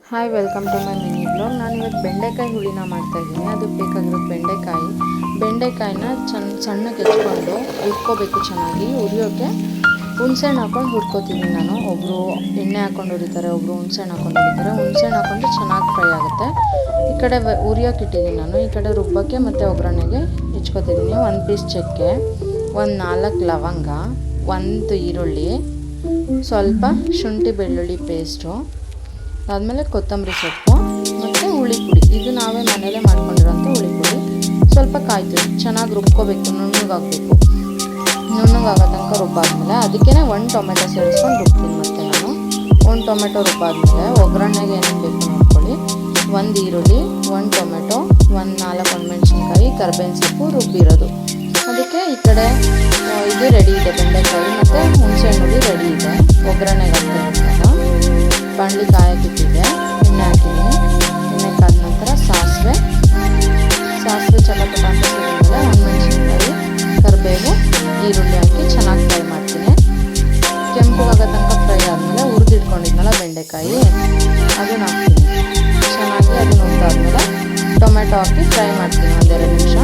Hi welcome to my mini blog. ನಾನಿವತ್ತು ಬೆಂಡೆಕಾಯಿ ಹುಳಿನ ಮಾಡ್ತಾಯಿದ್ದೀನಿ. ಅದಕ್ಕೆ ಬೇಕಾಗಿರೋದು ಬೆಂಡೆಕಾಯಿನ ಸಣ್ಣಗೆ ಹೆಚ್ಕೊಂಡು ಹುರ್ಕೋಬೇಕು. ಚೆನ್ನಾಗಿ ಹುರಿಯೋಕ್ಕೆ ಹುಣಸೆಹಣ್ಣು ಹಾಕೊಂಡು ಹುರ್ಕೋತೀನಿ ನಾನು. ಒಬ್ಬರು ಎಣ್ಣೆ ಹಾಕೊಂಡು ಹುರಿತಾರೆ, ಒಬ್ಬರು ಹುಣಸೆಹಣ್ಣು ಹಾಕೊಂಡು ಹುರಿತಾರೆ. ಹುಣಸೆಹಣ್ಣು ಹಾಕೊಂಡ್ರೆ ಚೆನ್ನಾಗಿ ಫ್ರೈ ಆಗುತ್ತೆ. ಈ ಕಡೆ ಹುರಿಯೋಕೆ ಇಟ್ಟಿದ್ದೀನಿ ನಾನು. ಈ ಕಡೆ ರುಬ್ಬಕ್ಕೆ ಮತ್ತು ಒಗ್ಗರಣೆಗೆ ಹೆಚ್ಕೊತಿದ್ದೀನಿ. 1 ಪೀಸ್ ಚಕ್ಕೆ, 4 ಲವಂಗ, 1 ಈರುಳ್ಳಿ, ಸ್ವಲ್ಪ ಶುಂಠಿ ಬೆಳ್ಳುಳ್ಳಿ ಪೇಸ್ಟು, ಆದಮೇಲೆ ಕೊತ್ತಂಬರಿ ಸೊಪ್ಪು ಮತ್ತು ಹುಳಿ ಪುಡಿ. ಇದು ನಾವೇ ಮನೆಯಲ್ಲೇ ಮಾಡ್ಕೊಂಡಿರೋಂಥ ಹುಳಿ ಪುಡಿ. ಸ್ವಲ್ಪ ಕಾಯಿ ತುರಿ ಚೆನ್ನಾಗಿ ರುಬ್ಕೋಬೇಕು, ನುಣ್ಣಗಾಗಬೇಕು. ನುಣ್ಣಗಾಗೋ ತನಕ ರುಬ್ಬಾದ್ಮೇಲೆ ಅದಕ್ಕೇ 1 ಟೊಮೆಟೊ ಸೇರಿಸ್ಕೊಂಡು ರುಬ್ತೀನಿ. ಮತ್ತು ನಾನು 1 ಟೊಮೆಟೊ ರುಬ್ಬಾದ್ಮೇಲೆ ಒಗ್ಗರಣೆಗೆ ಏನೇನು ಬೇಕು ನೋಡ್ಕೊಳ್ಳಿ. 1 ಈರುಳ್ಳಿ, 1 ಟೊಮೆಟೊ, 4 ಒಣಮೆಣ್ಸಿನ್ಕಾಯಿ, ಕರ್ಬೇವಿನ ಸೊಪ್ಪು ರುಬ್ಬಿರೋದು. ಅದಕ್ಕೆ ಈ ಕಡೆ ಇದು ರೆಡಿ ಇದೆ, ಬೆಂಡೆಕಾಯಿ ಮತ್ತು ಹುಣಸೆಹಣ್ಣು ರೆಡಿ ಇದೆ. ಒಗ್ಗರಣೆಗೆ ಹಾಕ್ತೀನಿ. ಬಾಣಲಿ ಕಾಯಕ್ಕಿಟ್ಟಿದೆ, ಎಣ್ಣೆ ಹಾಕಿದ್ದೀನಿ. ಎಣ್ಣೆ ಕಾದ ನಂತರ ಸಾಸಿವೆ ಚಟಪಟ ಅಂತ ಸಿಡಿದ್ಮೇಲೆ ಒಣಮೆಣ್ಸಿನ್ಕಾಯಿ, ಕರಿಬೇವು, ಈರುಳ್ಳಿ ಹಾಕಿ ಚೆನ್ನಾಗಿ ಫ್ರೈ ಮಾಡ್ತೀನಿ. ಕೆಂಪುಗಾಗೋ ತನಕ ಫ್ರೈ ಆದಮೇಲೆ ಹುರಿದಿಟ್ಕೊಂಡಿದ್ನಲ್ಲ ಬೆಂಡೆಕಾಯಿ, ಅದನ್ನ ಹಾಕ್ತೀನಿ. ಚೆನ್ನಾಗಿ ಅದನ್ನ ಹುರಿದಾದ್ಮೇಲೆ ಟೊಮೆಟೊ ಹಾಕಿ ಫ್ರೈ ಮಾಡ್ತೀನಿ 1-2 ನಿಮಿಷ.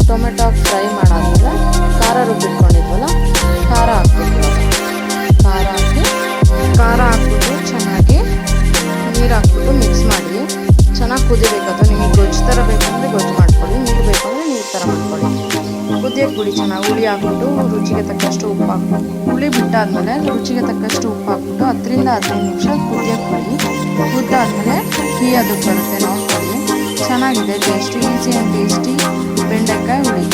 ಟೊಮೆಟೊ ಹಾಕಿ ಫ್ರೈ ಮಾಡಾದ್ಮೇಲೆ ಖಾರ ರುಬ್ಬಿಟ್ಕೊಂಡಿದ್ವಲ್ಲ, ಖಾರ ಹಾಕ್ಬಿಟ್ಟು ಚೆನ್ನಾಗಿ ನೀರು ಹಾಕ್ಬಿಟ್ಟು ಮಿಕ್ಸ್ ಮಾಡಿ ಚೆನ್ನಾಗಿ ಕುದಿಬೇಕದು. ನಿಮಗೆ ಗೊಜ್ಜು ಥರ ಬೇಕಂದರೆ ಗೊಜ್ಜು ಮಾಡ್ಕೊಳ್ಳಿ, ನೀರು ಬೇಕಂದರೆ ನೀರು ಥರ ಮಾಡ್ಕೊಳ್ಳಿ. ಕುದಿಯೋಕ್ಕೆ ಬಿಡಿ ಚೆನ್ನಾಗಿ. ಹುಳಿ ಹಾಕ್ಬಿಟ್ಟು ರುಚಿಗೆ ತಕ್ಕಷ್ಟು ಉಪ್ಪು ಹಾಕ್ಬಿಟ್ಟು, ಹುಳಿ ಬಿಟ್ಟಾದ್ಮೇಲೆ ರುಚಿಗೆ ತಕ್ಕಷ್ಟು ಉಪ್ಪು ಹಾಕ್ಬಿಟ್ಟು 10-15 ನಿಮಿಷ ಕುದಿಯೋಕ್ಕೆ ಬಿಡಿ. ಕುದ್ದಾದ್ಮೇಲೆ ಅದಕ್ಕೆ ಬರುತ್ತೆ, ನೋಡ್ಕೊಳ್ಳಿ. ಚೆನ್ನಾಗಿದೆ, ಟೇಸ್ಟಿ, ಈಸಿ ಆ್ಯಂಡ್ ಟೇಸ್ಟಿ ಬೆಂಡೆಕಾಯಿ ಹುಳಿ.